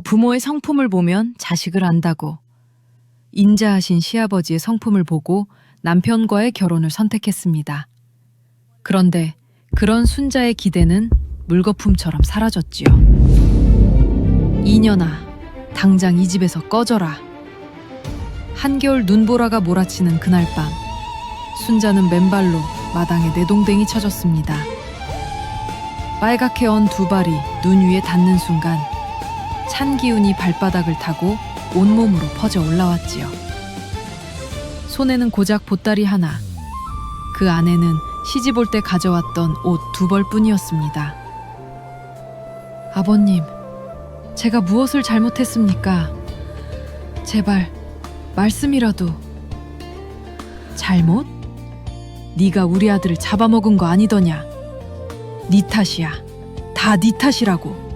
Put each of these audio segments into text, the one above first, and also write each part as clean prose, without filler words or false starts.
부모의 성품을 보면 자식을 안다고. 인자하신 시아버지의 성품을 보고 남편과의 결혼을 선택했습니다. 그런데 그런 순자의 기대는 물거품처럼 사라졌지요. 이년아, 당장 이 집에서 꺼져라. 한겨울 눈보라가 몰아치는 그날 밤, 순자는 맨발로 마당에 내동댕이 쳐졌습니다. 빨갛게 언 두 발이 눈 위에 닿는 순간 찬 기운이 발바닥을 타고 온몸으로 퍼져 올라왔지요. 손에는 고작 보따리 하나, 그 안에는 시집 올 때 가져왔던 옷 두 벌뿐이었습니다. 아버님, 제가 무엇을 잘못했습니까? 제발 말씀이라도. 잘못? 네가 우리 아들을 잡아먹은 거 아니더냐? 네 탓이야. 다 네 탓이라고.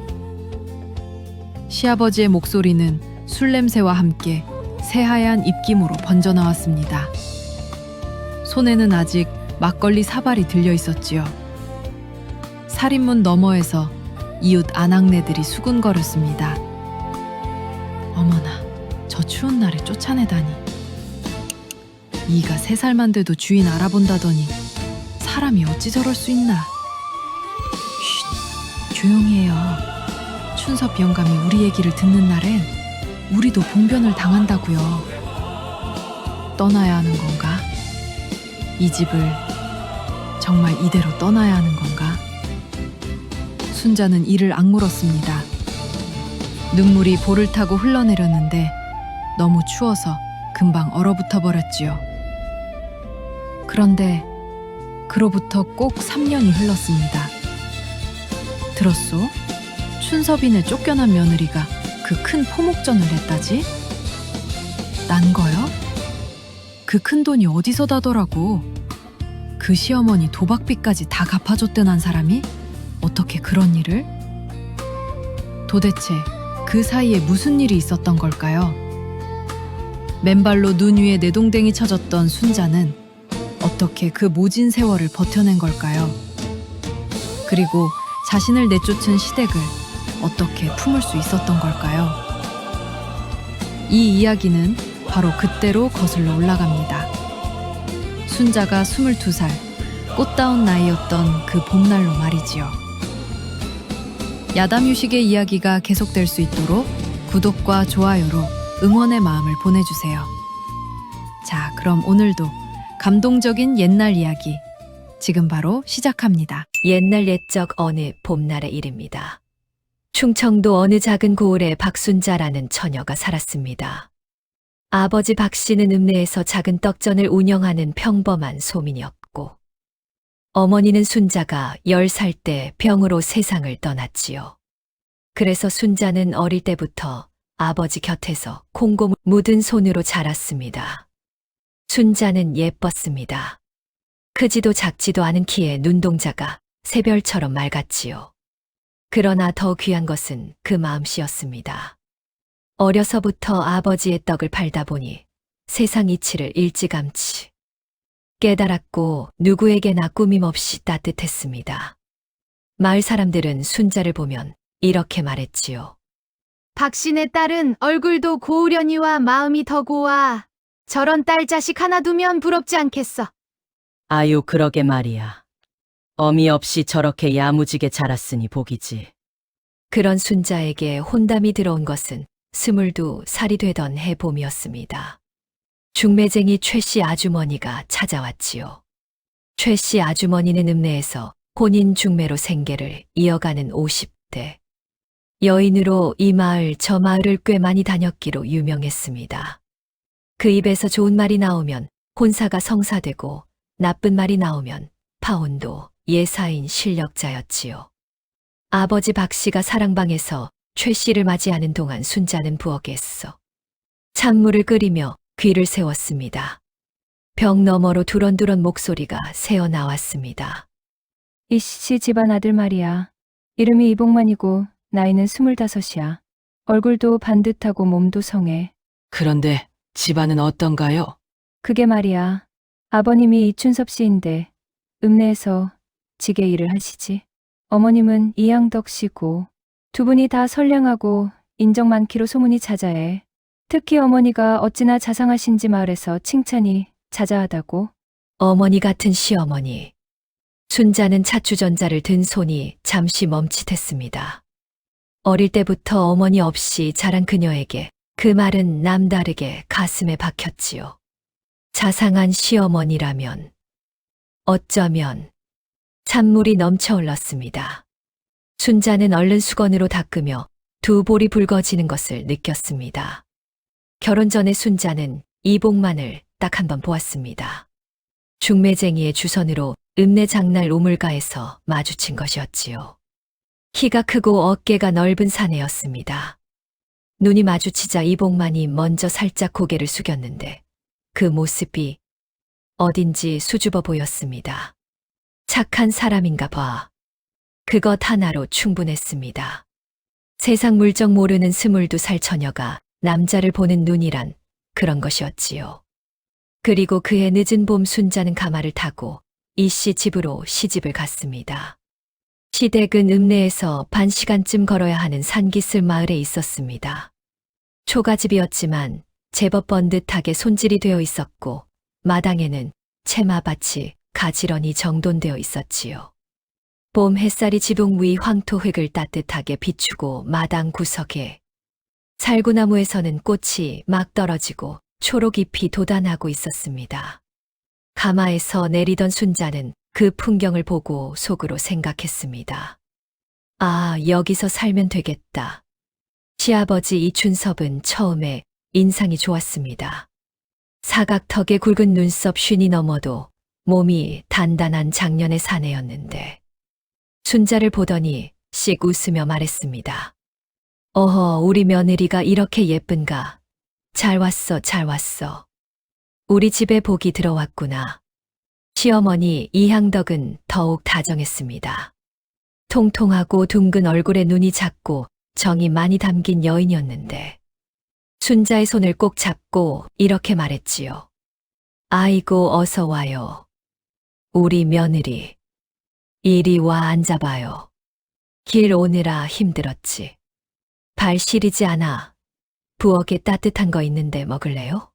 시아버지의 목소리는 술 냄새와 함께 새하얀 입김으로 번져나왔습니다. 손에는 아직 막걸리 사발이 들려 있었지요. 살인문 너머에서 이웃 아낙네들이 수군거렸습니다. 어머나, 저 추운 날에 쫓아내다니. 이가 3살만 돼도 주인 알아본다더니 사람이 어찌 저럴 수 있나. 쉿, 조용히 해요. 춘섭 영감이 우리 얘기를 듣는 날엔 우리도 봉변을 당한다고요. 떠나야 하는 건가? 이 집을 정말 이대로 떠나야 하는 건가? 순자는 이를 악물었습니다. 눈물이 볼을 타고 흘러내렸는데 너무 추워서 금방 얼어붙어 버렸지요. 그런데 그로부터 꼭 3년이 흘렀습니다. 들었소? 춘섭이네 쫓겨난 며느리가 그 큰 포목전을 냈다지? 난 거요? 그 큰 돈이 어디서 다더라고. 그 시어머니 도박비까지 다 갚아줬던 사람이 어떻게 그런 일을? 도대체 그 사이에 무슨 일이 있었던 걸까요? 맨발로 눈 위에 내동댕이 쳐졌던 순자는 어떻게 그 모진 세월을 버텨낸 걸까요? 그리고 자신을 내쫓은 시댁을 어떻게 품을 수 있었던 걸까요? 이 이야기는 바로 그때로 거슬러 올라갑니다. 순자가 22살, 꽃다운 나이였던 그 봄날로 말이지요. 야담유식의 이야기가 계속될 수 있도록 구독과 좋아요로 응원의 마음을 보내주세요. 자, 그럼 오늘도 감동적인 옛날 이야기 지금 바로 시작합니다. 옛날 옛적 어느 봄날의 일입니다. 충청도 어느 작은 고을에 박순자라는 처녀가 살았습니다. 아버지 박 씨는 읍내에서 작은 떡전을 운영하는 평범한 소민이었고, 어머니는 순자가 10살 때 병으로 세상을 떠났지요. 그래서 순자는 어릴 때부터 아버지 곁에서 콩고 묻은 손으로 자랐습니다. 순자는 예뻤습니다. 크지도 작지도 않은 키에 눈동자가 새별처럼 맑았지요. 그러나 더 귀한 것은 그 마음씨였습니다. 어려서부터 아버지의 떡을 팔다 보니 세상 이치를 일찌감치 깨달았고 누구에게나 꾸밈없이 따뜻했습니다. 마을 사람들은 순자를 보면 이렇게 말했지요. 박씨네 딸은 얼굴도 고우려니와 마음이 더 고와. 저런 딸 자식 하나 두면 부럽지 않겠어. 아유, 그러게 말이야. 어미 없이 저렇게 야무지게 자랐으니 복이지. 그런 순자에게 혼담이 들어온 것은 22살이 되던 해봄이었습니다. 중매쟁이 최 씨 아주머니가 찾아왔지요. 최 씨 아주머니는 읍내에서 혼인 중매로 생계를 이어가는 50대. 여인으로 이 마을 저 마을을 꽤 많이 다녔기로 유명했습니다. 그 입에서 좋은 말이 나오면 혼사가 성사되고 나쁜 말이 나오면 파혼도 예사인 실력자였지요. 아버지 박 씨가 사랑방에서 최 씨를 맞이하는 동안 순자는 부엌에서 찬물을 끓이며 귀를 세웠습니다. 벽 너머로 두런두런 목소리가 새어나왔습니다. 이씨 집안 아들 말이야. 이름이 이복만이고 나이는 25이야. 얼굴도 반듯하고 몸도 성해. 그런데 집안은 어떤가요? 그게 말이야. 아버님이 이춘섭 씨인데 읍내에서 지게 일을 하시지. 어머님은 이양덕 씨고 두 분이 다 선량하고 인정 많기로 소문이 자자해. 특히 어머니가 어찌나 자상하신지 마을에서 칭찬이 자자하다고. 어머니 같은 시어머니. 순자는 찻주전자를 든 손이 잠시 멈칫했습니다. 어릴 때부터 어머니 없이 자란 그녀에게 그 말은 남다르게 가슴에 박혔지요. 자상한 시어머니라면 어쩌면 찬물이 넘쳐 흘렀습니다. 순자는 얼른 수건으로 닦으며 두 볼이 붉어지는 것을 느꼈습니다. 결혼 전에 순자는 이복만을 딱 한 번 보았습니다. 중매쟁이의 주선으로 읍내 장날 우물가에서 마주친 것이었지요. 키가 크고 어깨가 넓은 사내였습니다. 눈이 마주치자 이복만이 먼저 살짝 고개를 숙였는데 그 모습이 어딘지 수줍어 보였습니다. 착한 사람인가 봐. 그것 하나로 충분했습니다. 세상 물정 모르는 22살 처녀가 남자를 보는 눈이란 그런 것이었지요. 그리고 그해 늦은 봄 순자는 가마를 타고 이씨 집으로 시집을 갔습니다. 시댁은 읍내에서 반 시간쯤 걸어야 하는 산기슭 마을에 있었습니다. 초가집이었지만 제법 번듯하게 손질이 되어 있었고 마당에는 채마밭이 가지런히 정돈되어 있었지요. 봄 햇살이 지붕 위 황토흙을 따뜻하게 비추고 마당 구석에 살구나무에서는 꽃이 막 떨어지고 초록 잎이 돋아나고 있었습니다. 가마에서 내리던 순자는 그 풍경을 보고 속으로 생각했습니다. 아, 여기서 살면 되겠다. 시아버지 이춘섭은 처음에 인상이 좋았습니다. 사각턱에 굵은 눈썹 쉰이 넘어도 몸이 단단한 장년의 사내였는데 순자를 보더니 씩 웃으며 말했습니다. 어허, 우리 며느리가 이렇게 예쁜가. 잘 왔어, 잘 왔어. 우리 집에 복이 들어왔구나. 시어머니 이향덕은 더욱 다정했습니다. 통통하고 둥근 얼굴에 눈이 작고 정이 많이 담긴 여인이었는데 순자의 손을 꼭 잡고 이렇게 말했지요. 아이고, 어서 와요. 우리 며느리. 이리 와 앉아봐요. 길 오느라 힘들었지. 발 시리지 않아. 부엌에 따뜻한 거 있는데 먹을래요?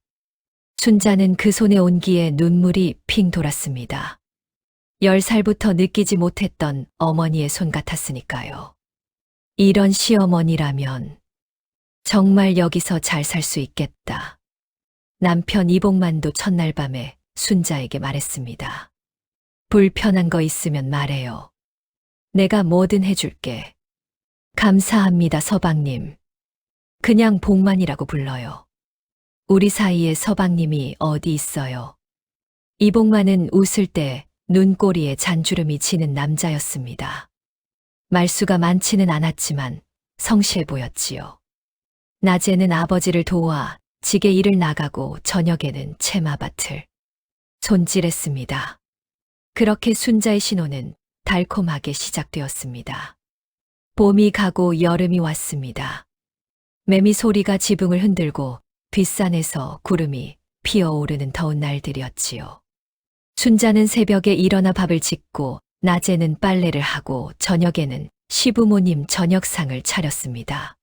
순자는 그 손에 온기에 눈물이 핑 돌았습니다. 10살부터 느끼지 못했던 어머니의 손 같았으니까요. 이런 시어머니라면 정말 여기서 잘 살 수 있겠다. 남편 이복만도 첫날 밤에 순자에게 말했습니다. 불편한 거 있으면 말해요. 내가 뭐든 해줄게. 감사합니다, 서방님. 그냥 복만이라고 불러요. 우리 사이에 서방님이 어디 있어요. 이복만은 웃을 때 눈꼬리에 잔주름이 지는 남자였습니다. 말수가 많지는 않았지만 성실해 보였지요. 낮에는 아버지를 도와 지게 일을 나가고 저녁에는 채마밭을 손질했습니다. 그렇게 순자의 신혼은 달콤하게 시작되었습니다. 봄이 가고 여름이 왔습니다. 매미 소리가 지붕을 흔들고 뒷산에서 구름이 피어오르는 더운 날들이었지요. 순자는 새벽에 일어나 밥을 짓고 낮에는 빨래를 하고 저녁에는 시부모님 저녁상을 차렸습니다.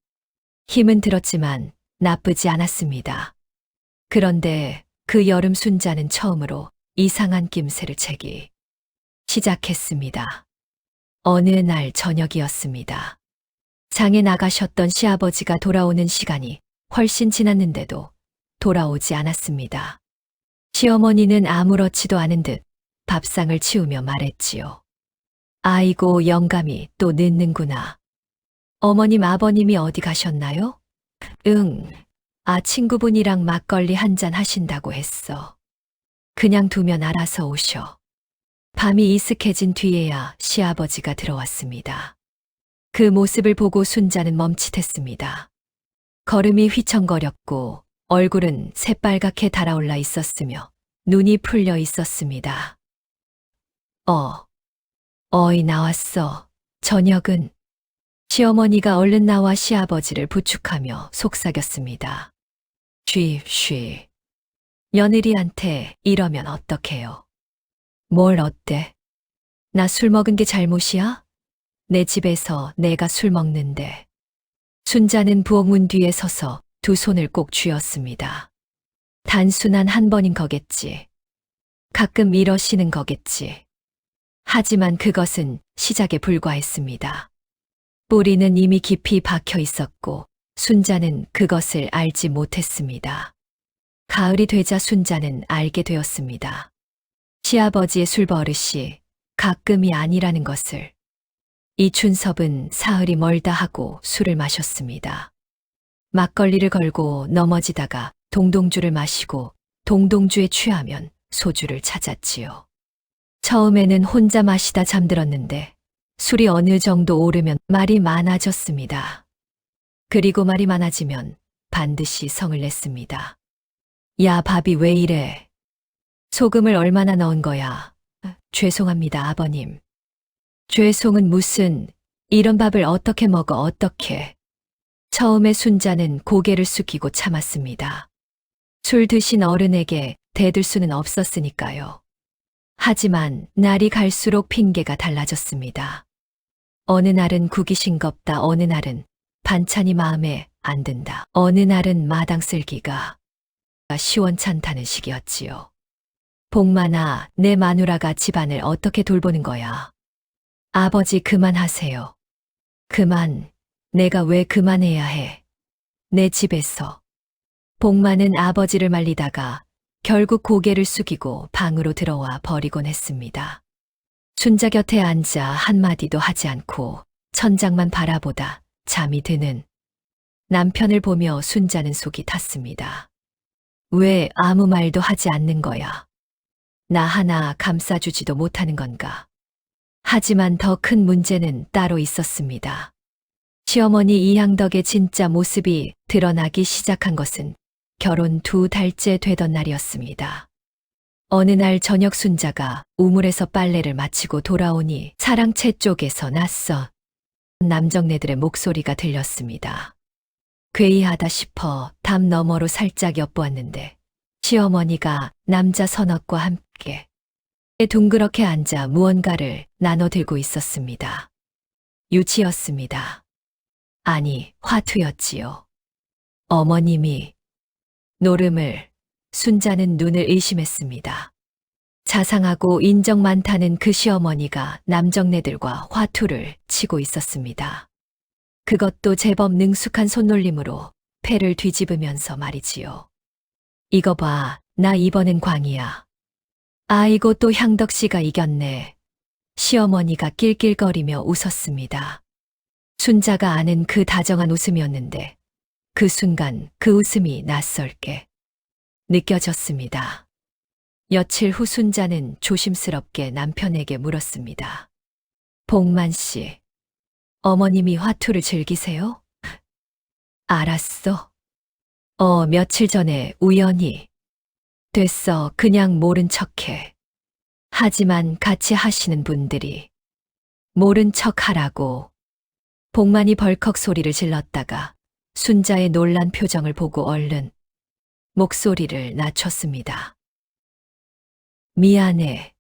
힘은 들었지만 나쁘지 않았습니다. 그런데 그 여름 순자는 처음으로 이상한 낌새를 채기 시작했습니다. 어느 날 저녁이었습니다. 장에 나가셨던 시아버지가 돌아오는 시간이 훨씬 지났는데도 돌아오지 않았습니다. 시어머니는 아무렇지도 않은 듯 밥상을 치우며 말했지요. 아이고, 영감이 또 늦는구나. 어머님, 아버님이 어디 가셨나요? 응, 친구분이랑 막걸리 한잔 하신다고 했어. 그냥 두면 알아서 오셔. 밤이 이슥해진 뒤에야 시아버지가 들어왔습니다. 그 모습을 보고 순자는 멈칫했습니다. 걸음이 휘청거렸고 얼굴은 새빨갛게 달아올라 있었으며 눈이 풀려 있었습니다. 어이, 나왔어. 저녁은? 시어머니가 얼른 나와 시아버지를 부축하며 속삭였습니다. 쉬. 며느리한테 이러면 어떡해요? 뭘 어때? 나 술 먹은 게 잘못이야? 내 집에서 내가 술 먹는데. 순자는 부엌문 뒤에 서서 두 손을 꼭 쥐었습니다. 단순한 한 번인 거겠지. 가끔 이러시는 거겠지. 하지만 그것은 시작에 불과했습니다. 뿌리는 이미 깊이 박혀 있었고 순자는 그것을 알지 못했습니다. 가을이 되자 순자는 알게 되었습니다. 시아버지의 술버릇이 가끔이 아니라는 것을. 이춘섭은 사흘이 멀다 하고 술을 마셨습니다. 막걸리를 걸고 넘어지다가 동동주를 마시고 동동주에 취하면 소주를 찾았지요. 처음에는 혼자 마시다 잠들었는데 술이 어느 정도 오르면 말이 많아졌습니다. 그리고 말이 많아지면 반드시 성을 냈습니다. 야, 밥이 왜 이래? 소금을 얼마나 넣은 거야? 죄송합니다, 아버님. 죄송은 무슨, 이런 밥을 어떻게 먹어, 어떻게. 처음에 순자는 고개를 숙이고 참았습니다. 술 드신 어른에게 대들 수는 없었으니까요. 하지만 날이 갈수록 핑계가 달라졌습니다. 어느 날은 국이 싱겁다, 어느 날은 반찬이 마음에 안 든다, 어느 날은 마당 쓸기가 시원찮다는 시기였지요. 복만아, 내 마누라가 집안을 어떻게 돌보는 거야? 아버지 그만하세요. 그만, 내가 왜 그만해야 해? 내 집에서. 복만은 아버지를 말리다가 결국 고개를 숙이고 방으로 들어와 버리곤 했습니다. 순자 곁에 앉아 한마디도 하지 않고 천장만 바라보다 잠이 드는 남편을 보며 순자는 속이 탔습니다. 왜 아무 말도 하지 않는 거야? 나 하나 감싸주지도 못하는 건가? 하지만 더 큰 문제는 따로 있었습니다. 시어머니 이향덕의 진짜 모습이 드러나기 시작한 것은 결혼 2달째 되던 날이었습니다. 어느 날 저녁 순자가 우물에서 빨래를 마치고 돌아오니 사랑채 쪽에서 낯선 남정네들의 목소리가 들렸습니다. 괴이하다 싶어 담 너머로 살짝 엿보았는데 시어머니가 남자 서넛과 함께 둥그렇게 앉아 무언가를 나눠 들고 있었습니다. 유치였습니다. 아니, 화투였지요. 어머님이 노름을. 순자는 눈을 의심했습니다. 자상하고 인정 많다는 그 시어머니가 남정네들과 화투를 치고 있었습니다. 그것도 제법 능숙한 손놀림으로 패를 뒤집으면서 말이지요. 이거 봐, 나 이번엔 광이야. 아이고, 또 향덕 씨가 이겼네. 시어머니가 낄낄거리며 웃었습니다. 순자가 아는 그 다정한 웃음이었는데 그 순간 그 웃음이 낯설게 느껴졌습니다. 며칠 후 순자는 조심스럽게 남편에게 물었습니다. 복만 씨, 어머님이 화투를 즐기세요? 알았어. 며칠 전에 우연히. 됐어, 그냥 모른 척해. 하지만 같이 하시는 분들이 모른 척 하라고. 복만이 벌컥 소리를 질렀다가 순자의 놀란 표정을 보고 얼른 목소리를 낮췄습니다. 미안해.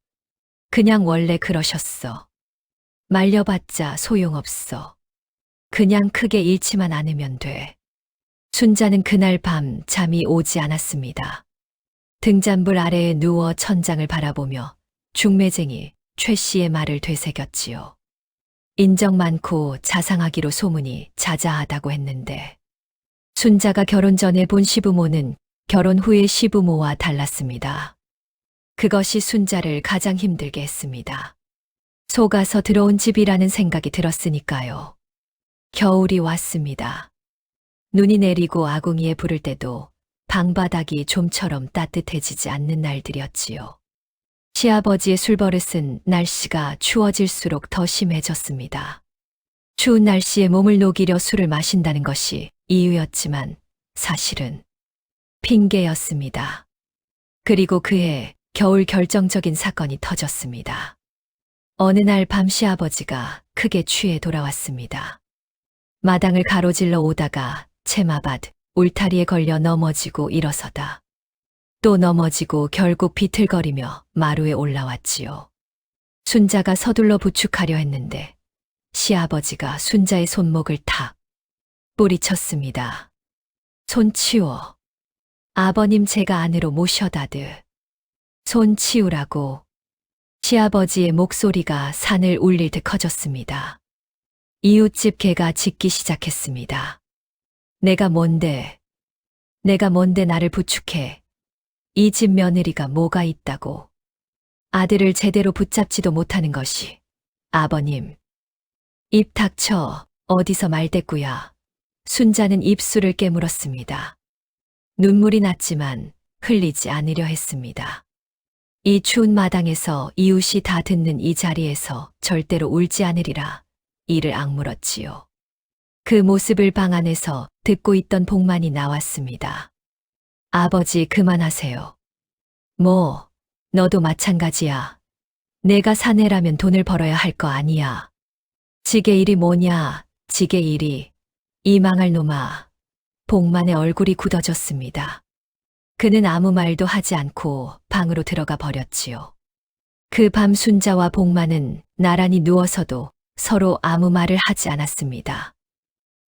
그냥 원래 그러셨어. 말려봤자 소용없어. 그냥 크게 잃지만 않으면 돼. 순자는 그날 밤 잠이 오지 않았습니다. 등잔불 아래에 누워 천장을 바라보며 중매쟁이 최 씨의 말을 되새겼지요. 인정 많고 자상하기로 소문이 자자하다고 했는데 순자가 결혼 전에 본 시부모는 결혼 후의 시부모와 달랐습니다. 그것이 순자를 가장 힘들게 했습니다. 속아서 들어온 집이라는 생각이 들었으니까요. 겨울이 왔습니다. 눈이 내리고 아궁이에 불을 때도 방바닥이 좀처럼 따뜻해지지 않는 날들이었지요. 시아버지의 술버릇은 날씨가 추워질수록 더 심해졌습니다. 추운 날씨에 몸을 녹이려 술을 마신다는 것이 이유였지만 사실은 핑계였습니다. 그리고 그해 겨울 결정적인 사건이 터졌습니다. 어느 날 밤 시아버지가 크게 취해 돌아왔습니다. 마당을 가로질러 오다가 채마밭 울타리에 걸려 넘어지고 일어서다. 또 넘어지고 결국 비틀거리며 마루에 올라왔지요. 순자가 서둘러 부축하려 했는데 시아버지가 순자의 손목을 탁 뿌리쳤습니다. 손 치워. 아버님 제가 안으로 모셔다드. 손 치우라고. 시아버지의 목소리가 산을 울릴 듯 커졌습니다. 이웃집 개가 짖기 시작했습니다. 내가 뭔데 나를 부축해. 이 집 며느리가 뭐가 있다고. 아들을 제대로 붙잡지도 못하는 것이. 아버님. 입 닥쳐. 어디서 말대꾸야. 순자는 입술을 깨물었습니다. 눈물이 났지만 흘리지 않으려 했습니다. 이 추운 마당에서 이웃이 다 듣는 이 자리에서 절대로 울지 않으리라 이를 악물었지요. 그 모습을 방 안에서 듣고 있던 복만이 나왔습니다. 아버지 그만하세요. 뭐, 너도 마찬가지야. 내가 사내라면 돈을 벌어야 할 거 아니야. 지게 일이 뭐냐, 지게 일이. 이 망할 놈아. 복만의 얼굴이 굳어졌습니다. 그는 아무 말도 하지 않고 방으로 들어가 버렸지요. 그 밤 순자와 복만은 나란히 누워서도 서로 아무 말을 하지 않았습니다.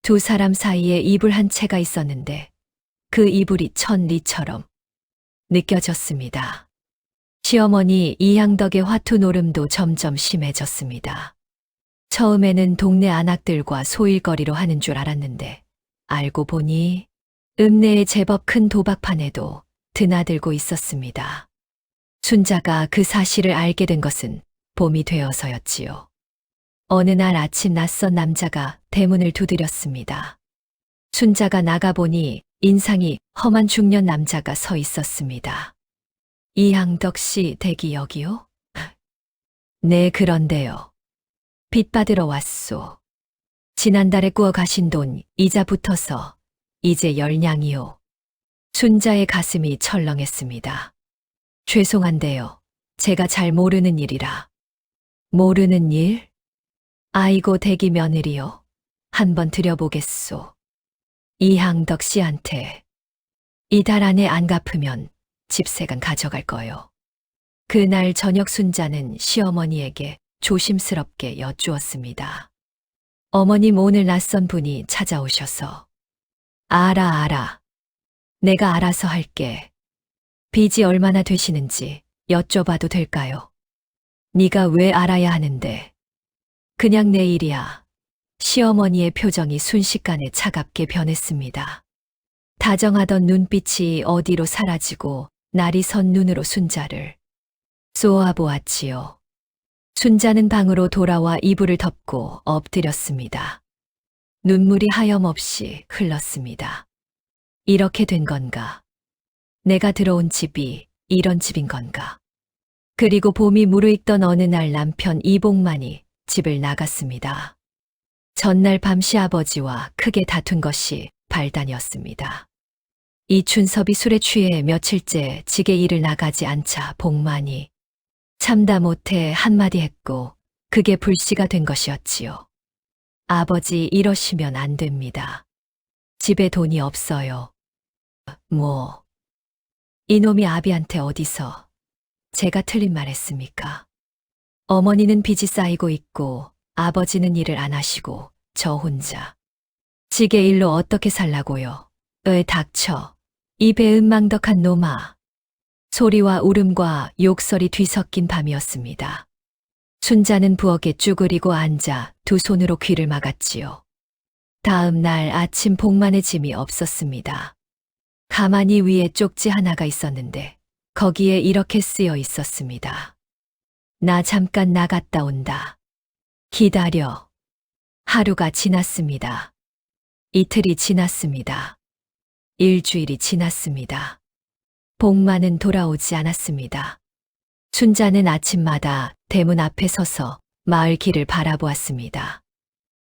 두 사람 사이에 이불 한 채가 있었는데 그 이불이 천리처럼 느껴졌습니다. 시어머니 이향덕의 화투 노름도 점점 심해졌습니다. 처음에는 동네 안악들과 소일거리로 하는 줄 알았는데 알고 보니 읍내의 제법 큰 도박판에도 드나들고 있었습니다. 순자가 그 사실을 알게 된 것은 봄이 되어서였지요. 어느 날 아침 낯선 남자가 대문을 두드렸습니다. 순자가 나가보니 인상이 험한 중년 남자가 서 있었습니다. 이향덕 씨 댁이 여기요? 네, 그런데요. 빚 받으러 왔소. 지난달에 구워 가신 돈 이자 붙어서 이제 열냥이요. 순자의 가슴이 철렁했습니다. 죄송한데요. 제가 잘 모르는 일이라. 모르는 일? 아이고 대기 며느리요. 한번 드려보겠소. 이향덕 씨한테 이달 안에 안 갚으면 집세간 가져갈 거요. 그날 저녁 순자는 시어머니에게 조심스럽게 여쭈었습니다. 어머님 오늘 낯선 분이 찾아오셔서. 알아. 내가 알아서 할게. 빚이 얼마나 되시는지 여쭤봐도 될까요? 네가 왜 알아야 하는데. 그냥 내 일이야. 시어머니의 표정이 순식간에 차갑게 변했습니다. 다정하던 눈빛이 어디로 사라지고 날이 선 눈으로 순자를 쏘아보았지요. 순자는 방으로 돌아와 이불을 덮고 엎드렸습니다. 눈물이 하염없이 흘렀습니다. 이렇게 된 건가? 내가 들어온 집이 이런 집인 건가? 그리고 봄이 무르익던 어느 날 남편 이복만이 집을 나갔습니다. 전날 밤 시아버지와 크게 다툰 것이 발단이었습니다. 이춘섭이 술에 취해 며칠째 지게 일을 나가지 않자 복만이 참다 못해 한마디 했고 그게 불씨가 된 것이었지요. 아버지 이러시면 안 됩니다. 집에 돈이 없어요. 뭐, 이놈이 아비한테 어디서 제가 틀린 말 했습니까? 어머니는 빚이 쌓이고 있고 아버지는 일을 안 하시고 저 혼자. 지게 일로 어떻게 살라고요? 닥쳐. 입에 은망덕한 놈아. 소리와 울음과 욕설이 뒤섞인 밤이었습니다. 순자는 부엌에 쭈그리고 앉아 두 손으로 귀를 막았지요. 다음 날 아침 복만의 짐이 없었습니다. 가만히 위에 쪽지 하나가 있었는데 거기에 이렇게 쓰여 있었습니다. 나 잠깐 나갔다 온다. 기다려. 하루가 지났습니다. 이틀이 지났습니다. 일주일이 지났습니다. 복만은 돌아오지 않았습니다. 순자는 아침마다 대문 앞에 서서 마을 길을 바라보았습니다.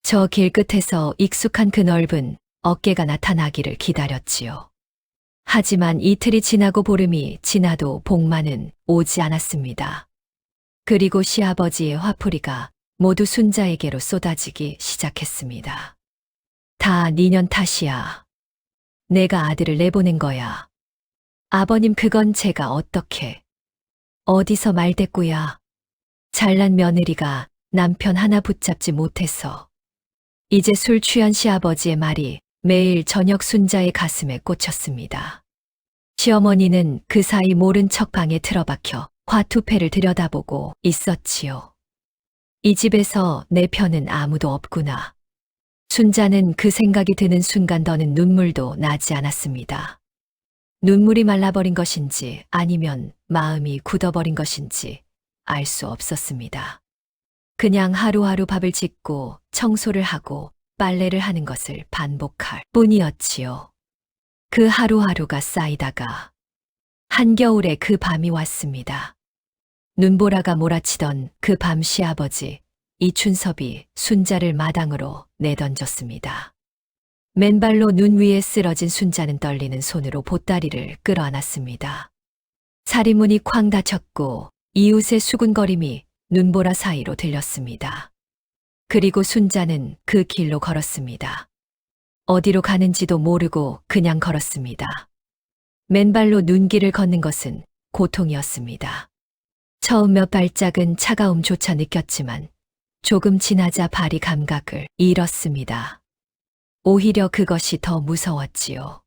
저 길 끝에서 익숙한 그 넓은 어깨가 나타나기를 기다렸지요. 하지만 이틀이 지나고 보름이 지나도 복만은 오지 않았습니다. 그리고 시아버지의 화풀이가 모두 순자에게로 쏟아지기 시작했습니다. 다 니년 탓이야. 내가 아들을 내보낸 거야. 아버님 그건 제가 어떻게. 어디서 말대꾸야. 잘난 며느리가 남편 하나 붙잡지 못해서. 이제 술 취한 시아버지의 말이 매일 저녁 순자의 가슴에 꽂혔습니다. 시어머니는 그 사이 모른 척 방에 틀어박혀 화투패를 들여다보고 있었지요. 이 집에서 내 편은 아무도 없구나. 순자는 그 생각이 드는 순간 더는 눈물도 나지 않았습니다. 눈물이 말라버린 것인지 아니면 마음이 굳어버린 것인지 알 수 없었습니다. 그냥 하루하루 밥을 짓고 청소를 하고 빨래를 하는 것을 반복할 뿐이었지요. 그 하루하루가 쌓이다가 한겨울에 그 밤이 왔습니다. 눈보라가 몰아치던 그 밤 시아버지 이춘섭이 순자를 마당으로 내던졌습니다. 맨발로 눈 위에 쓰러진 순자는 떨리는 손으로 보따리를 끌어안았습니다. 살인문이 쾅 닫혔고 이웃의 수군거림이 눈보라 사이로 들렸습니다. 그리고 순자는 그 길로 걸었습니다. 어디로 가는지도 모르고 그냥 걸었습니다. 맨발로 눈길을 걷는 것은 고통이었습니다. 처음 몇 발짝은 차가움조차 느꼈지만 조금 지나자 발이 감각을 잃었습니다. 오히려 그것이 더 무서웠지요.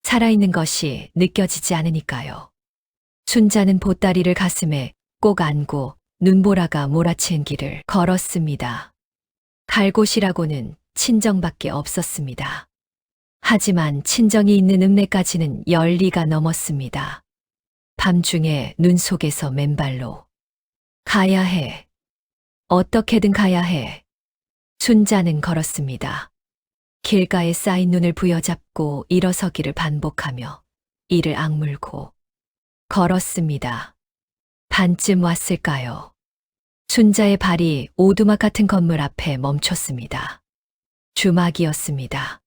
살아있는 것이 느껴지지 않으니까요. 순자는 보따리를 가슴에 꼭 안고 눈보라가 몰아치는 길을 걸었습니다. 갈 곳이라고는 친정밖에 없었습니다. 하지만 친정이 있는 읍내까지는 10리가 넘었습니다. 밤중에 눈 속에서 맨발로 가야 해. 어떻게든 가야 해. 순자는 걸었습니다. 길가에 쌓인 눈을 부여잡고 일어서기를 반복하며 이를 악물고 걸었습니다. 반쯤 왔을까요? 순자의 발이 오두막 같은 건물 앞에 멈췄습니다. 주막이었습니다.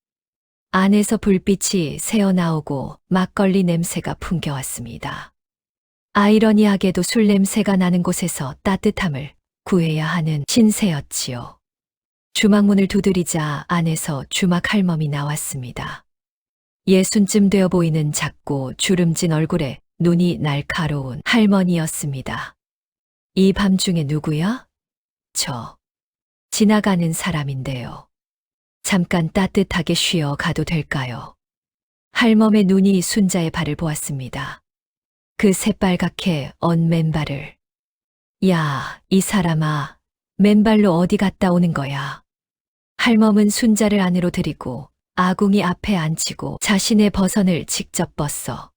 안에서 불빛이 새어나오고 막걸리 냄새가 풍겨왔습니다. 아이러니하게도 술 냄새가 나는 곳에서 따뜻함을 구해야 하는 신세였지요. 주막문을 두드리자 안에서 주막 할멈이 나왔습니다. 60쯤 되어 보이는 작고 주름진 얼굴에 눈이 날카로운 할머니였습니다. 이 밤중에 누구야? 저 지나가는 사람인데요. 잠깐 따뜻하게 쉬어 가도 될까요? 할멈의 눈이 순자의 발을 보았습니다. 그 새빨갛게 언 맨발을. 야, 이 사람아, 맨발로 어디 갔다 오는 거야? 할멈은 순자를 안으로 들이고 아궁이 앞에 앉히고 자신의 버선을 직접 벗어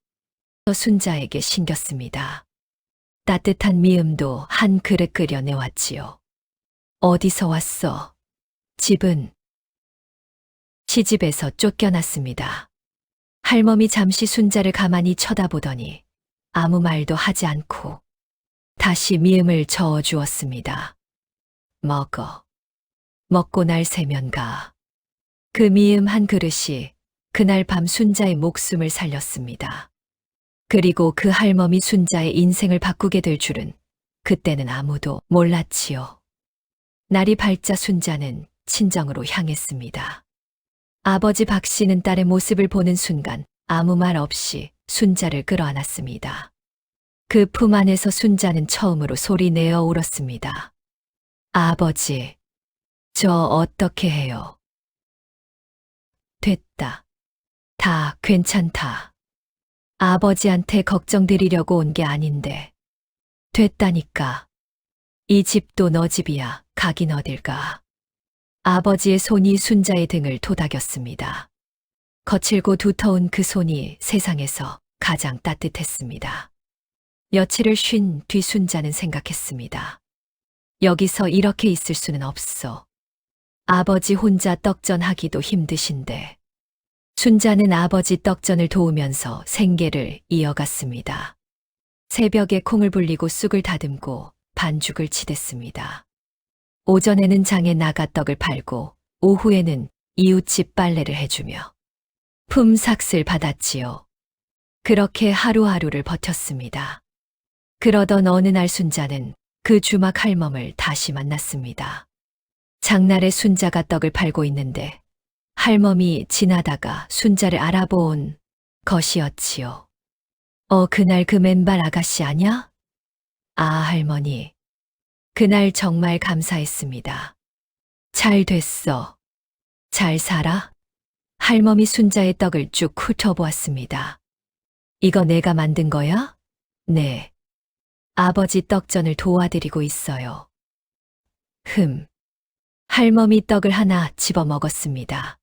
순자에게 신겼습니다. 따뜻한 미음도 한 그릇 끓여 내왔지요. 어디서 왔어? 집은? 시집에서 쫓겨났습니다. 할멈이 잠시 순자를 가만히 쳐다보더니 아무 말도 하지 않고 다시 미음을 저어주었습니다. 먹어. 먹고 날 새면 가. 그 미음 한 그릇이 그날 밤 순자의 목숨을 살렸습니다. 그리고 그 할멈이 순자의 인생을 바꾸게 될 줄은 그때는 아무도 몰랐지요. 날이 밝자 순자는 친정으로 향했습니다. 아버지 박 씨는 딸의 모습을 보는 순간 아무 말 없이 순자를 끌어안았습니다. 그 품 안에서 순자는 처음으로 소리내어 울었습니다. 아버지, 저 어떻게 해요? 됐다. 다 괜찮다. 아버지한테 걱정드리려고 온 게 아닌데. 됐다니까. 이 집도 너 집이야. 가긴 어딜 가. 아버지의 손이 순자의 등을 토닥였습니다. 거칠고 두터운 그 손이 세상에서 가장 따뜻했습니다. 며칠을 쉰 뒤 순자는 생각했습니다. 여기서 이렇게 있을 수는 없어. 아버지 혼자 떡전하기도 힘드신데. 순자는 아버지 떡전을 도우면서 생계를 이어갔습니다. 새벽에 콩을 불리고 쑥을 다듬고 반죽을 치댔습니다. 오전에는 장에 나가 떡을 팔고 오후에는 이웃집 빨래를 해주며 품삯을 받았지요. 그렇게 하루하루를 버텼습니다. 그러던 어느 날 순자는 그 주막 할멈을 다시 만났습니다. 장날에 순자가 떡을 팔고 있는데 할멈이 지나다가 순자를 알아본 것이었지요. 그날 그 맨발 아가씨 아냐? 아, 할머니. 그날 정말 감사했습니다. 잘 됐어. 잘 살아? 할멈이 순자의 떡을 쭉 훑어보았습니다. 이거 내가 만든 거야? 네. 아버지 떡전을 도와드리고 있어요. 할멈이 떡을 하나 집어 먹었습니다.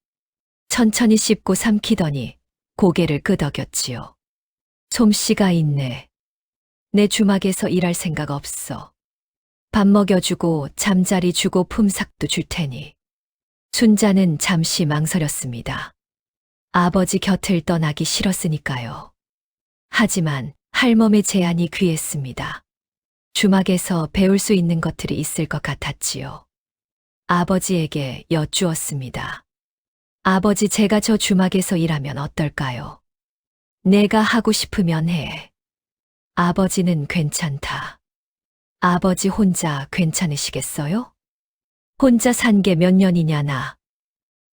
천천히 씹고 삼키더니 고개를 끄덕였지요. 솜씨가 있네. 내 주막에서 일할 생각 없어. 밥 먹여주고 잠자리 주고 품삯도 줄 테니. 순자는 잠시 망설였습니다. 아버지 곁을 떠나기 싫었으니까요. 하지만 할멈의 제안이 귀했습니다. 주막에서 배울 수 있는 것들이 있을 것 같았지요. 아버지에게 여쭈었습니다. 아버지, 제가 저 주막에서 일하면 어떨까요? 내가 하고 싶으면 해. 아버지는 괜찮다. 아버지 혼자 괜찮으시겠어요? 혼자 산 게 몇 년이냐 나.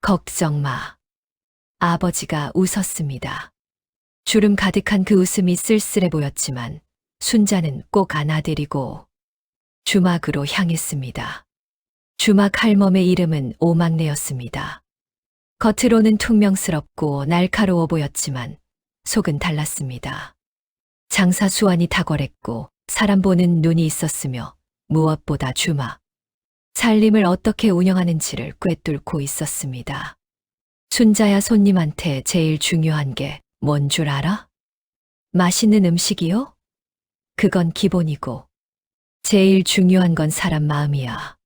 걱정 마. 아버지가 웃었습니다. 주름 가득한 그 웃음이 쓸쓸해 보였지만 순자는 꼭 안아드리고 주막으로 향했습니다. 주막 할멈의 이름은 오막내였습니다. 겉으로는 퉁명스럽고 날카로워 보였지만 속은 달랐습니다. 장사 수완이 탁월했고 사람 보는 눈이 있었으며 무엇보다 주막, 살림을 어떻게 운영하는지를 꿰뚫고 있었습니다. 순자야, 손님한테 제일 중요한 게 뭔 줄 알아? 맛있는 음식이요? 그건 기본이고 제일 중요한 건 사람 마음이야.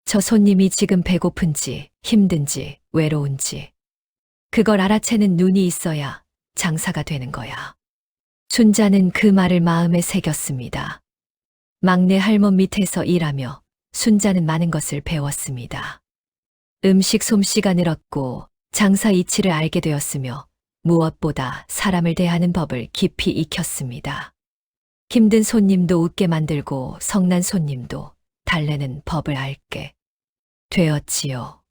저 손님이 지금 배고픈지 힘든지 외로운지 그걸 알아채는 눈이 있어야 장사가 되는 거야. 순자는 그 말을 마음에 새겼습니다. 막내 할멈 밑에서 일하며 순자는 많은 것을 배웠습니다. 음식 솜씨가 늘었고 장사 이치를 알게 되었으며 무엇보다 사람을 대하는 법을 깊이 익혔습니다. 힘든 손님도 웃게 만들고 성난 손님도 달래는 법을 알게 되었지요.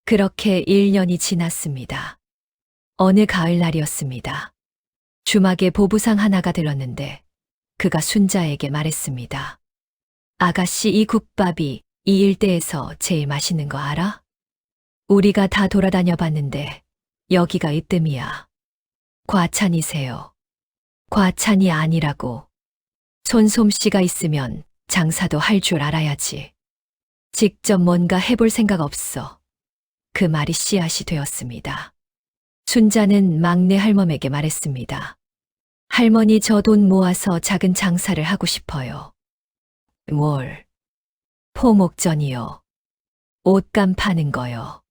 그렇게 1년이 지났습니다. 어느 가을날이었습니다. 주막에 보부상 하나가 들었는데 그가 순자에게 말했습니다. 아가씨, 이 국밥이 이 일대에서 제일 맛있는 거 알아? 우리가 다 돌아다녀 봤는데 여기가 으뜸이야. 과찬이세요. 과찬이 아니라고. 손솜씨가 있으면 장사도 할 줄 알아야지. 직접 뭔가 해볼 생각 없어. 그 말이 씨앗이 되었습니다. 순자는 막내 할멈에게 말했습니다. 할머니, 저 돈 모아서 작은 장사를 하고 싶어요. 뭘? 포목전이요. 옷감 파는 거요.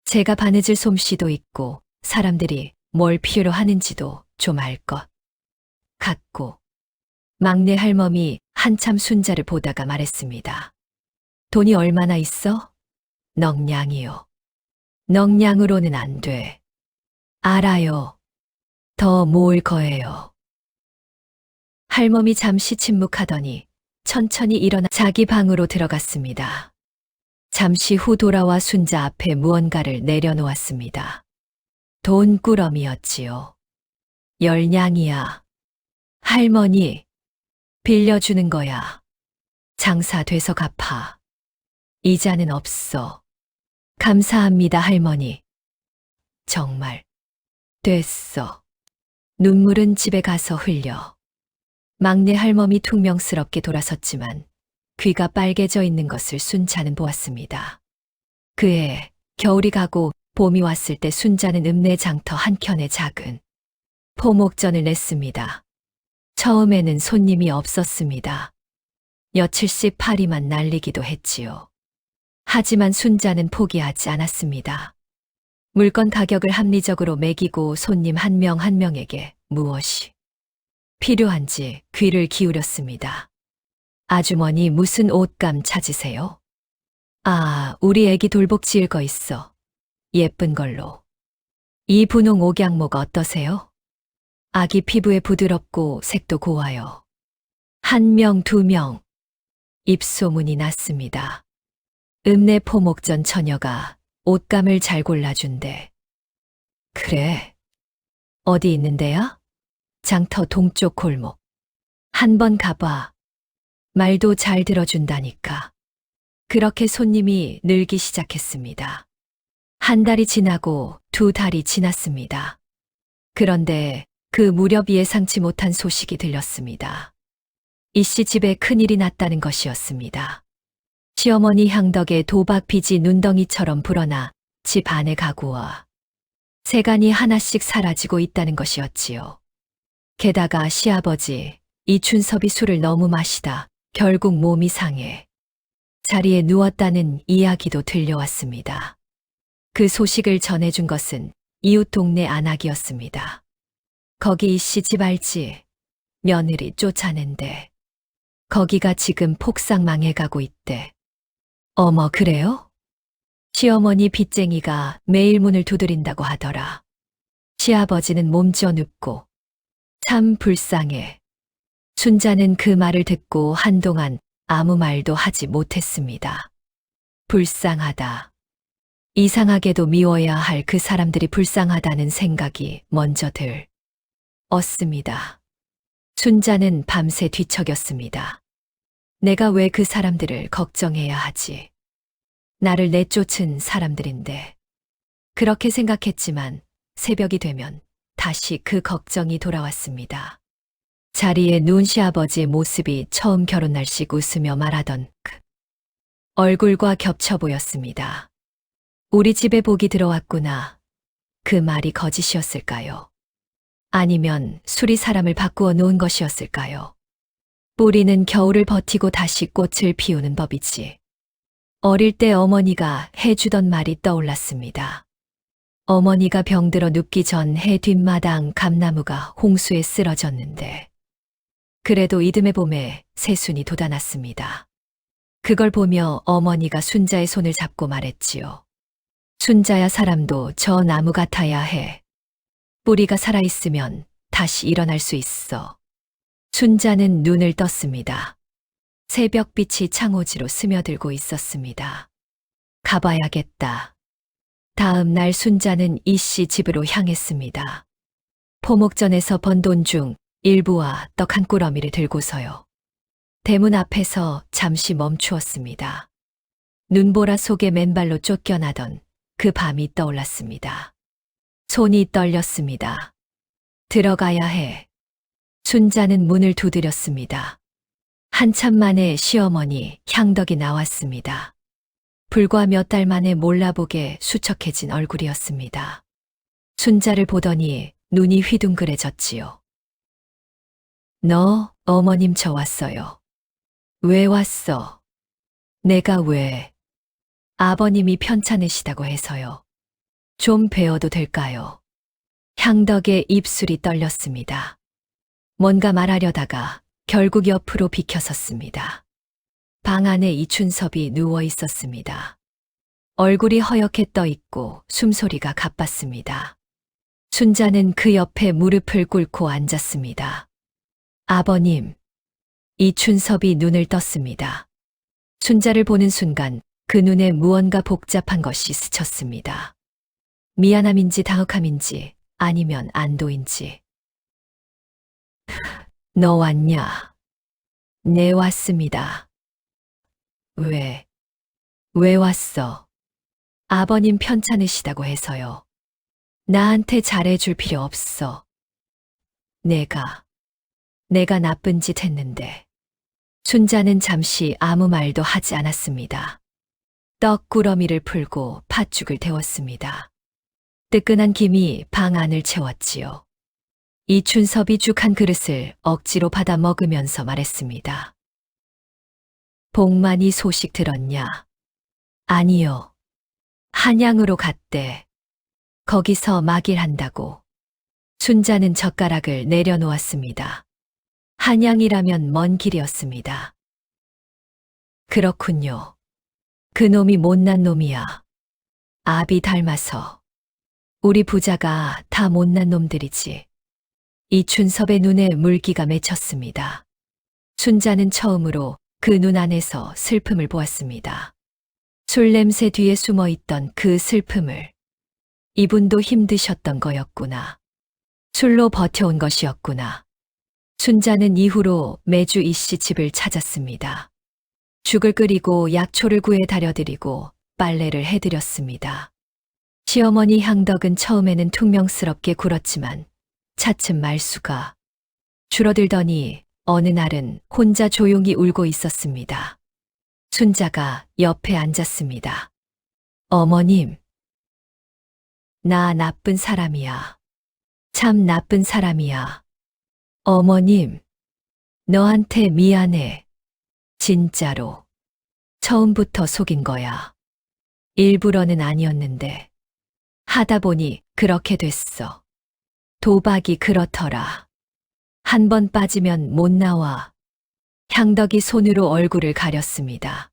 제가 바느질 솜씨도 있고 사람들이 뭘 필요로 하는지도 좀 알 것 같고. 막내 할멈이 한참 순자를 보다가 말했습니다. 돈이 얼마나 있어? 넉냥이요. 넉냥으로는 안 돼. 알아요. 더 모을 거예요. 할멈이 잠시 침묵하더니 천천히 일어나 자기 방으로 들어갔습니다. 잠시 후 돌아와 순자 앞에 무언가를 내려놓았습니다. 돈꾸러미였지요. 10냥이야. 할머니, 빌려주는 거야. 장사 돼서 갚아. 이자는 없어. 감사합니다, 할머니. 정말 됐어. 눈물은 집에 가서 흘려. 막내 할멈이 퉁명스럽게 돌아섰지만 귀가 빨개져 있는 것을 순자는 보았습니다. 그해 겨울이 가고 봄이 왔을 때 순자는 읍내 장터 한켠에 작은 포목전을 냈습니다. 처음에는 손님이 없었습니다. 며칠씩 파리만 날리기도 했지요. 하지만 순자는 포기하지 않았습니다. 물건 가격을 합리적으로 매기고 손님 한 명 한 명에게 무엇이 필요한지 귀를 기울였습니다. 아주머니, 무슨 옷감 찾으세요? 아, 우리 애기 돌복 지을 거 있어. 예쁜 걸로. 이 분홍 옥양목 어떠세요? 아기 피부에 부드럽고 색도 고와요. 1명, 2명. 입소문이 났습니다. 읍내 포목전 처녀가 옷감을 잘 골라준대. 그래. 어디 있는데요? 장터 동쪽 골목. 한번 가봐. 말도 잘 들어준다니까. 그렇게 손님이 늘기 시작했습니다. 한 달이 지나고 두 달이 지났습니다. 그런데 그 무렵 예상치 못한 소식이 들렸습니다. 이 씨 집에 큰일이 났다는 것이었습니다. 시어머니 향덕의 도박 빚이 눈덩이처럼 불어나 집 안의 가구와 세간이 하나씩 사라지고 있다는 것이었지요. 게다가 시아버지 이춘섭이 술을 너무 마시다 결국 몸이 상해 자리에 누웠다는 이야기도 들려왔습니다. 그 소식을 전해준 것은 이웃 동네 안악이었습니다. 거기 이 씨 집 알지? 며느리 쫓아낸대. 거기가 지금 폭삭 망해가고 있대. 어머, 그래요? 시어머니 빚쟁이가 매일 문을 두드린다고 하더라. 시아버지는 몸져 눕고 참 불쌍해. 순자는 그 말을 듣고 한동안 아무 말도 하지 못했습니다. 불쌍하다. 이상하게도 미워야 할 그 사람들이 불쌍하다는 생각이 먼저 들었습니다. 순자는 밤새 뒤척였습니다. 내가 왜 그 사람들을 걱정해야 하지? 나를 내쫓은 사람들인데. 그렇게 생각했지만 새벽이 되면 다시 그 걱정이 돌아왔습니다. 자리에 누운 시아버지의 모습이 처음 결혼 날씩 웃으며 말하던 그 얼굴과 겹쳐 보였습니다. 우리 집에 복이 들어왔구나. 그 말이 거짓이었을까요? 아니면 술이 사람을 바꾸어 놓은 것이었을까요? 뿌리는 겨울을 버티고 다시 꽃을 피우는 법이지. 어릴 때 어머니가 해주던 말이 떠올랐습니다. 어머니가 병들어 눕기 전 해 뒷마당 감나무가 홍수에 쓰러졌는데 그래도 이듬해 봄에 새순이 돋아났습니다. 그걸 보며 어머니가 순자의 손을 잡고 말했지요. 순자야, 사람도 저 나무 같아야 해. 뿌리가 살아있으면 다시 일어날 수 있어. 순자는 눈을 떴습니다. 새벽빛이 창호지로 스며들고 있었습니다. 가봐야겠다. 다음 날 순자는 이 씨 집으로 향했습니다. 포목전에서 번 돈 중 일부와 떡 한 꾸러미를 들고서요. 대문 앞에서 잠시 멈추었습니다. 눈보라 속에 맨발로 쫓겨나던 그 밤이 떠올랐습니다. 손이 떨렸습니다. 들어가야 해. 순자는 문을 두드렸습니다. 한참 만에 시어머니 향덕이 나왔습니다. 불과 몇 달 만에 몰라보게 수척해진 얼굴이었습니다. 순자를 보더니 눈이 휘둥그레졌지요. 너, 어머님 저 왔어요. 왜 왔어? 내가 왜? 아버님이 편찮으시다고 해서요. 좀 뵈어도 될까요? 향덕의 입술이 떨렸습니다. 뭔가 말하려다가 결국 옆으로 비켜섰습니다. 방 안에 이춘섭이 누워 있었습니다. 얼굴이 허옇게 떠 있고 숨소리가 가빴습니다. 순자는 그 옆에 무릎을 꿇고 앉았습니다. 아버님. 이춘섭이 눈을 떴습니다. 순자를 보는 순간 그 눈에 무언가 복잡한 것이 스쳤습니다. 미안함인지 당혹함인지 아니면 안도인지. 너 왔냐? 네, 왔습니다. 왜 왔어? 아버님 편찮으시다고 해서요. 나한테 잘해줄 필요 없어. 내가 나쁜 짓 했는데. 순자는 잠시 아무 말도 하지 않았습니다. 떡 꾸러미를 풀고 팥죽을 데웠습니다. 뜨끈한 김이 방 안을 채웠지요. 이춘섭이 죽 한 그릇을 억지로 받아 먹으면서 말했습니다. 복만이 소식 들었냐? 아니요. 한양으로 갔대. 거기서 막일한다고. 순자는 젓가락을 내려놓았습니다. 한양이라면 먼 길이었습니다. 그렇군요. 그놈이 못난 놈이야. 아비 닮아서. 우리 부자가 다 못난 놈들이지. 이춘섭의 눈에 물기가 맺혔습니다. 순자는 처음으로 그 눈 안에서 슬픔을 보았습니다. 술 냄새 뒤에 숨어 있던 그 슬픔을. 이분도 힘드셨던 거였구나. 술로 버텨온 것이었구나. 순자는 이후로 매주 이씨 집을 찾았습니다. 죽을 끓이고 약초를 구해 다려드리고 빨래를 해드렸습니다. 시어머니 향덕은 처음에는 퉁명스럽게 굴었지만 차츰 말수가 줄어들더니 어느 날은 혼자 조용히 울고 있었습니다. 순자가 옆에 앉았습니다. 어머님, 나 나쁜 사람이야. 참 나쁜 사람이야. 어머님, 너한테 미안해. 진짜로. 처음부터 속인 거야. 일부러는 아니었는데. 하다 보니 그렇게 됐어. 도박이 그렇더라. 한 번 빠지면 못 나와. 향덕이 손으로 얼굴을 가렸습니다.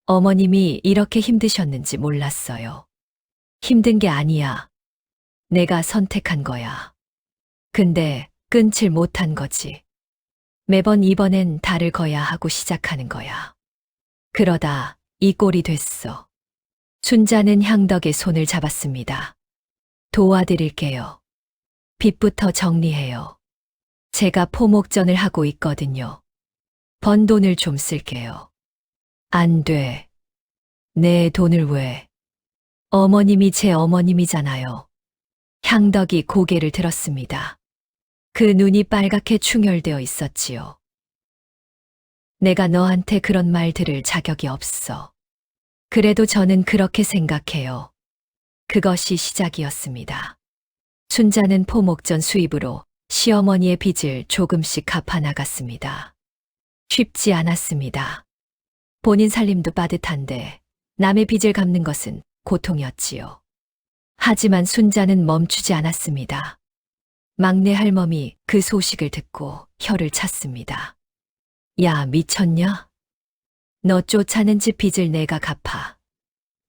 어머님이 이렇게 힘드셨는지 몰랐어요. 힘든 게 아니야. 내가 선택한 거야. 근데 끊질 못한 거지. 매번 이번엔 달을 거야 하고 시작하는 거야. 그러다 이 꼴이 됐어. 순자는 향덕의 손을 잡았습니다. 도와드릴게요. 빚부터 정리해요. 제가 포목전을 하고 있거든요. 번 돈을 좀 쓸게요. 안 돼. 내 돈을 왜? 어머님이 제 어머님이잖아요. 향덕이 고개를 들었습니다. 그 눈이 빨갛게 충혈되어 있었지요. 내가 너한테 그런 말 들을 자격이 없어. 그래도 저는 그렇게 생각해요. 그것이 시작이었습니다. 순자는 포목전 수입으로 시어머니의 빚을 조금씩 갚아나갔습니다. 쉽지 않았습니다. 본인 살림도 빠듯한데 남의 빚을 갚는 것은 고통이었지요. 하지만 순자는 멈추지 않았습니다. 막내 할멈이 그 소식을 듣고 혀를 찼습니다. 야, 미쳤냐? 너 쫓아낸 집 빚을 내가 갚아.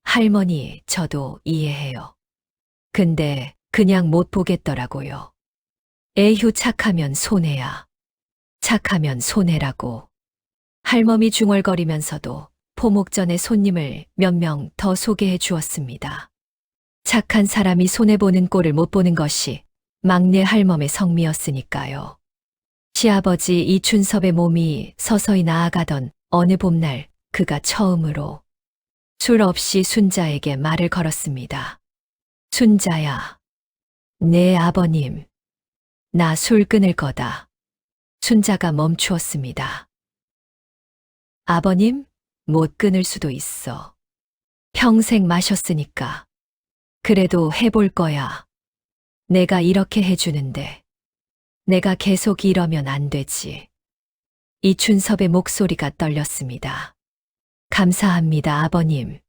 할머니, 저도 이해해요. 근데 그냥 못 보겠더라고요. 에휴, 착하면 손해야. 착하면 손해라고. 할멈이 중얼거리면서도 포목전에 손님을 몇 명 더 소개해 주었습니다. 착한 사람이 손해보는 꼴을 못 보는 것이 막내 할멈의 성미였으니까요. 시아버지 이춘섭의 몸이 서서히 나아가던 어느 봄날 그가 처음으로 술 없이 순자에게 말을 걸었습니다. 순자야, 내 아버님, 나 술 끊을 거다. 순자가 멈추었습니다. 아버님? 못 끊을 수도 있어. 평생 마셨으니까. 그래도 해볼 거야. 내가 이렇게 해주는데. 내가 계속 이러면 안 되지. 이춘섭의 목소리가 떨렸습니다. 감사합니다, 아버님.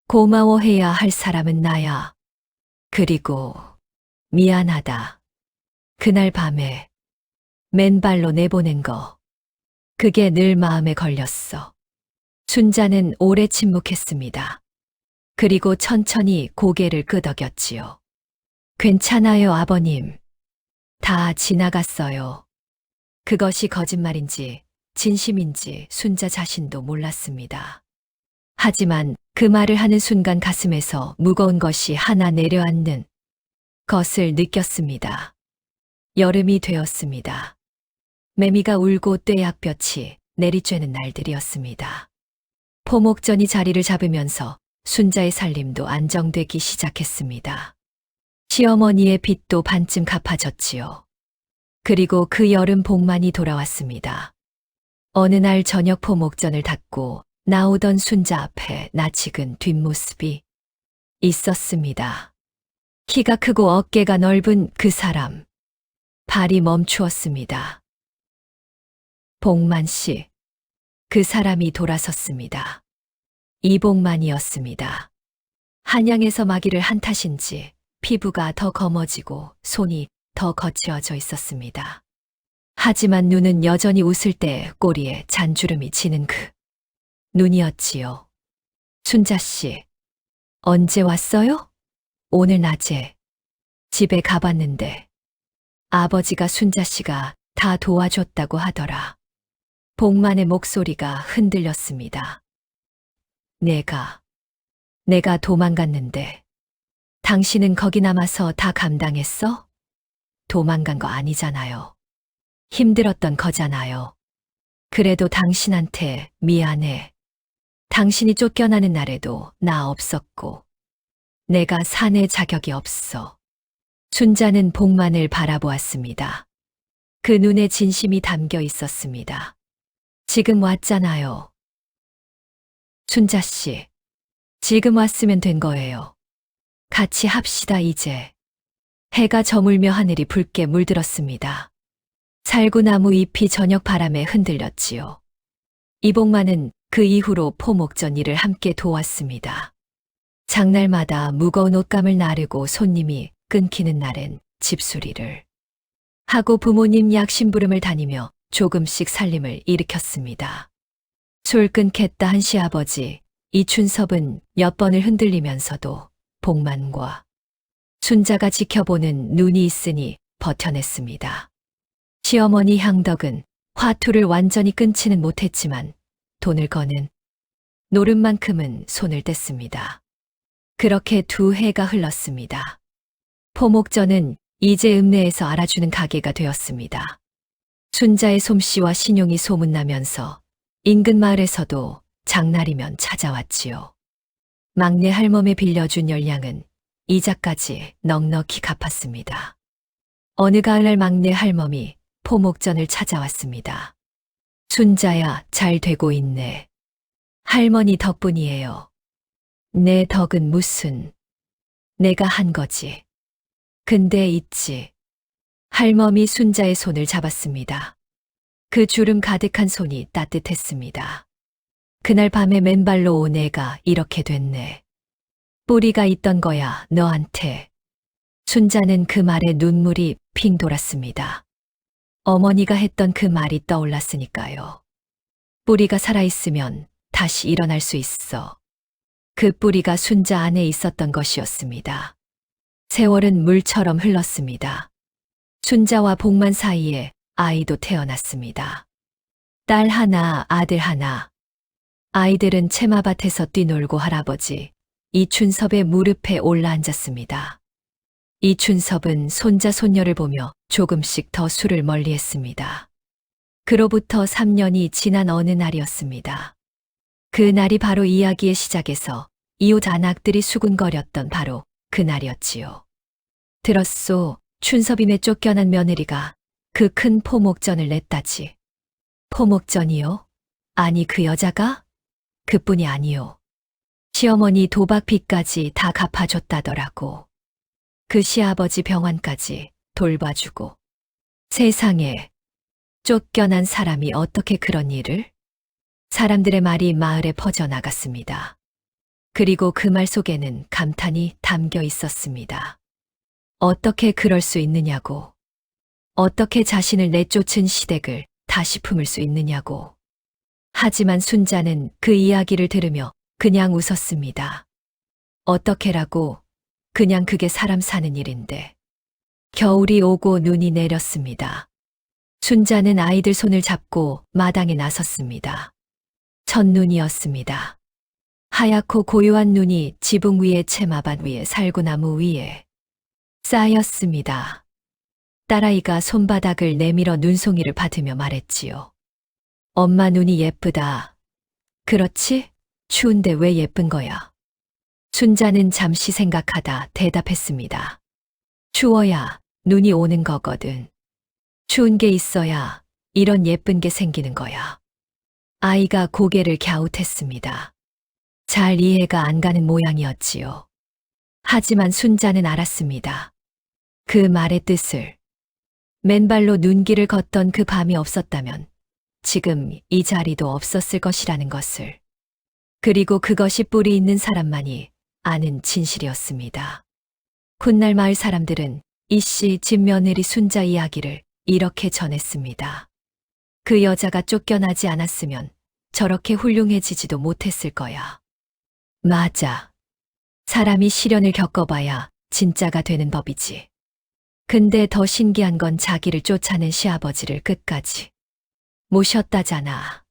고마워해야 할 사람은 나야. 그리고 미안하다. 그날 밤에 맨발로 내보낸 거. 그게 늘 마음에 걸렸어. 순자는 오래 침묵했습니다. 그리고 천천히 고개를 끄덕였지요. 괜찮아요, 아버님. 다 지나갔어요. 그것이 거짓말인지 진심인지 순자 자신도 몰랐습니다. 하지만 그 말을 하는 순간 가슴에서 무거운 것이 하나 내려앉는 것을 느꼈습니다. 여름이 되었습니다. 매미가 울고 떼약볕이 내리쬐는 날들이었습니다. 포목전이 자리를 잡으면서 순자의 살림도 안정되기 시작했습니다. 시어머니의 빚도 반쯤 갚아졌지요. 그리고 그 여름 복만이 돌아왔습니다. 어느 날 저녁 포목전을 닫고 나오던 순자 앞에 낯익은 뒷모습이 있었습니다. 키가 크고 어깨가 넓은 그 사람. 발이 멈추었습니다. 복만 씨. 그 사람이 돌아섰습니다. 이복만이었습니다. 한양에서 마기를 한 탓인지 피부가 더 검어지고 손이 더 거칠어져 있었습니다. 하지만 눈은 여전히 웃을 때 꼬리에 잔주름이 지는 그 눈이었지요. 순자 씨, 언제 왔어요? 오늘 낮에 집에 가봤는데 아버지가 순자 씨가 다 도와줬다고 하더라. 복만의 목소리가 흔들렸습니다. 내가 도망갔는데 당신은 거기 남아서 다 감당했어? 도망간 거 아니잖아요. 힘들었던 거잖아요. 그래도 당신한테 미안해. 당신이 쫓겨나는 날에도 나 없었고 내가 사내 자격이 없어. 순자는 복만을 바라보았습니다. 그 눈에 진심이 담겨 있었습니다. 지금 왔잖아요. 순자 씨, 지금 왔으면 된 거예요. 같이 합시다, 이제. 해가 저물며 하늘이 붉게 물들었습니다. 살구나무 잎이 저녁 바람에 흔들렸지요. 이복만은 그 이후로 포목전 일을 함께 도왔습니다. 장날마다 무거운 옷감을 나르고 손님이 끊기는 날엔 집수리를 하고 부모님 약심부름을 다니며 조금씩 살림을 일으켰습니다. 술 끊겠다 한 시아버지 이춘섭은 몇 번을 흔들리면서도 복만과 순자가 지켜보는 눈이 있으니 버텨냈습니다. 시어머니 향덕은 화투를 완전히 끊지는 못했지만 돈을 거는 노름만큼은 손을 뗐습니다. 그렇게 2해가 흘렀습니다. 포목전은 이제 읍내에서 알아주는 가게가 되었습니다. 순자의 솜씨와 신용이 소문나면서 인근 마을에서도 장날이면 찾아왔지요. 막내 할멈에 빌려준 열량은 이자까지 넉넉히 갚았습니다. 어느 가을날 막내 할멈이 포목전을 찾아왔습니다. 순자야, 잘 되고 있네. 할머니 덕분이에요. 내 덕은 무슨, 내가 한 거지. 근데 있지. 할멈이 순자의 손을 잡았습니다. 그 주름 가득한 손이 따뜻했습니다. 그날 밤에 맨발로 온 애가 이렇게 됐네. 뿌리가 있던 거야, 너한테. 순자는 그 말에 눈물이 핑 돌았습니다. 어머니가 했던 그 말이 떠올랐으니까요. 뿌리가 살아있으면 다시 일어날 수 있어. 그 뿌리가 순자 안에 있었던 것이었습니다. 세월은 물처럼 흘렀습니다. 순자와 복만 사이에 아이도 태어났습니다. 딸 하나, 아들 하나. 아이들은 채마밭에서 뛰놀고 할아버지 이춘섭의 무릎에 올라앉았습니다. 이춘섭은 손자 손녀를 보며 조금씩 더 술을 멀리했습니다. 그로부터 3년이 지난 어느 날이었습니다. 그 날이 바로 이야기의 시작에서 이웃 안악들이 수군거렸던 바로 그 날이었지요. 들었소, 춘섭임에 쫓겨난 며느리가 그 큰 포목전을 냈다지. 포목전이요? 아니 그 여자가? 그뿐이 아니요. 시어머니 도박비까지 다 갚아줬다더라고. 그 시아버지 병환까지 돌봐주고. 세상에, 쫓겨난 사람이 어떻게 그런 일을? 사람들의 말이 마을에 퍼져나갔습니다. 그리고 그 말 속에는 감탄이 담겨 있었습니다. 어떻게 그럴 수 있느냐고. 어떻게 자신을 내쫓은 시댁을 다시 품을 수 있느냐고. 하지만 순자는 그 이야기를 들으며 그냥 웃었습니다. 어떻게라고, 그냥 그게 사람 사는 일인데. 겨울이 오고 눈이 내렸습니다. 순자는 아이들 손을 잡고 마당에 나섰습니다. 첫눈이었습니다. 하얗고 고요한 눈이 지붕 위에 채마밭 위에 살구나무 위에 쌓였습니다. 딸아이가 손바닥을 내밀어 눈송이를 받으며 말했지요. 엄마 눈이 예쁘다. 그렇지? 추운데 왜 예쁜 거야? 순자는 잠시 생각하다 대답했습니다. 추워야 눈이 오는 거거든. 추운 게 있어야 이런 예쁜 게 생기는 거야. 아이가 고개를 갸웃했습니다. 잘 이해가 안 가는 모양이었지요. 하지만 순자는 알았습니다. 그 말의 뜻을. 맨발로 눈길을 걷던 그 밤이 없었다면 지금 이 자리도 없었을 것이라는 것을. 그리고 그것이 뿌리 있는 사람만이 아는 진실이었습니다. 훗날 마을 사람들은 이씨 집 며느리 순자 이야기를 이렇게 전했습니다. 그 여자가 쫓겨나지 않았으면 저렇게 훌륭해지지도 못했을 거야. 맞아. 사람이 시련을 겪어봐야 진짜가 되는 법이지. 근데 더 신기한 건 자기를 쫓아낸 시아버지를 끝까지 모셨다잖아.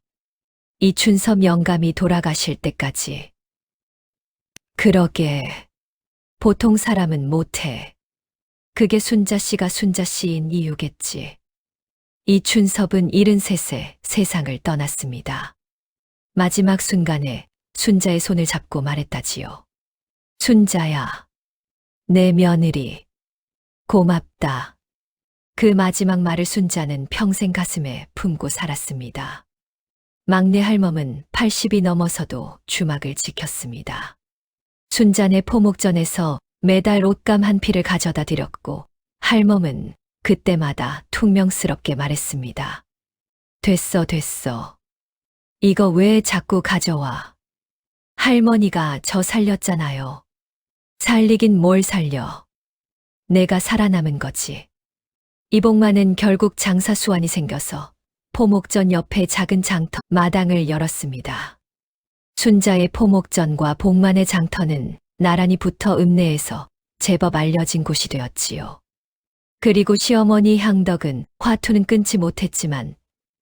이춘섭 영감이 돌아가실 때까지. 그러게. 보통 사람은 못해. 그게 순자 씨가 순자 씨인 이유겠지. 이춘섭은 73세 세상을 떠났습니다. 마지막 순간에 순자의 손을 잡고 말했다지요. 순자야, 내 며느리. 고맙다. 그 마지막 말을 순자는 평생 가슴에 품고 살았습니다. 막내 할멈은 80이 넘어서도 주막을 지켰습니다. 순자네 포목전에서 매달 옷감 한 필을 가져다 드렸고 할멈은 그때마다 퉁명스럽게 말했습니다. 됐어. 이거 왜 자꾸 가져와? 할머니가 저 살렸잖아요. 살리긴 뭘 살려. 내가 살아남은 거지. 이복만은 결국 장사 수완이 생겨서 포목전 옆에 작은 장터 마당을 열었습니다. 순자의 포목전과 복만의 장터는 나란히 붙어 읍내에서 제법 알려진 곳이 되었지요. 그리고 시어머니 향덕은 화투는 끊지 못했지만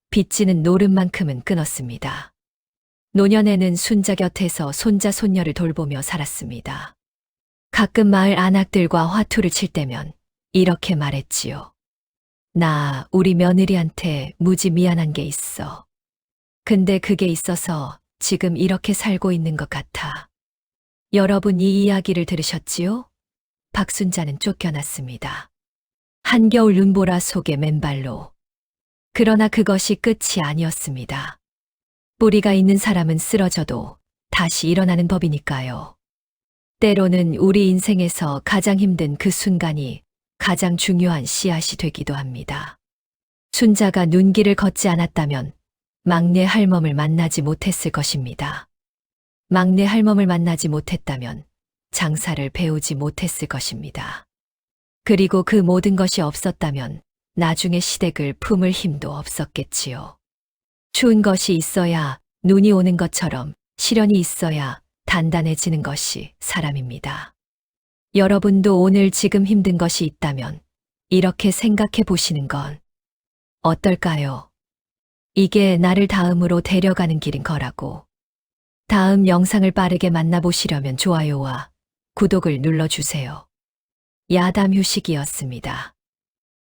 빚지는 노름만큼은 끊었습니다. 노년에는 순자 곁에서 손자 손녀를 돌보며 살았습니다. 가끔 마을 안악들과 화투를 칠 때면 이렇게 말했지요. 나 우리 며느리한테 무지 미안한 게 있어. 근데 그게 있어서 지금 이렇게 살고 있는 것 같아. 여러분 이 이야기를 들으셨지요? 박순자는 쫓겨났습니다. 한겨울 눈보라 속의 맨발로. 그러나 그것이 끝이 아니었습니다. 뿌리가 있는 사람은 쓰러져도 다시 일어나는 법이니까요. 때로는 우리 인생에서 가장 힘든 그 순간이 가장 중요한 씨앗이 되기도 합니다. 순자가 눈길을 걷지 않았다면 막내 할멈을 만나지 못했을 것입니다. 막내 할멈을 만나지 못했다면 장사를 배우지 못했을 것입니다. 그리고 그 모든 것이 없었다면 나중에 시댁을 품을 힘도 없었겠지요. 추운 것이 있어야 눈이 오는 것처럼 시련이 있어야 단단해지는 것이 사람입니다. 여러분도 오늘 지금 힘든 것이 있다면 이렇게 생각해 보시는 건 어떨까요? 이게 나를 다음으로 데려가는 길인 거라고. 다음 영상을 빠르게 만나보시려면 좋아요와 구독을 눌러주세요. 야담 휴식이었습니다.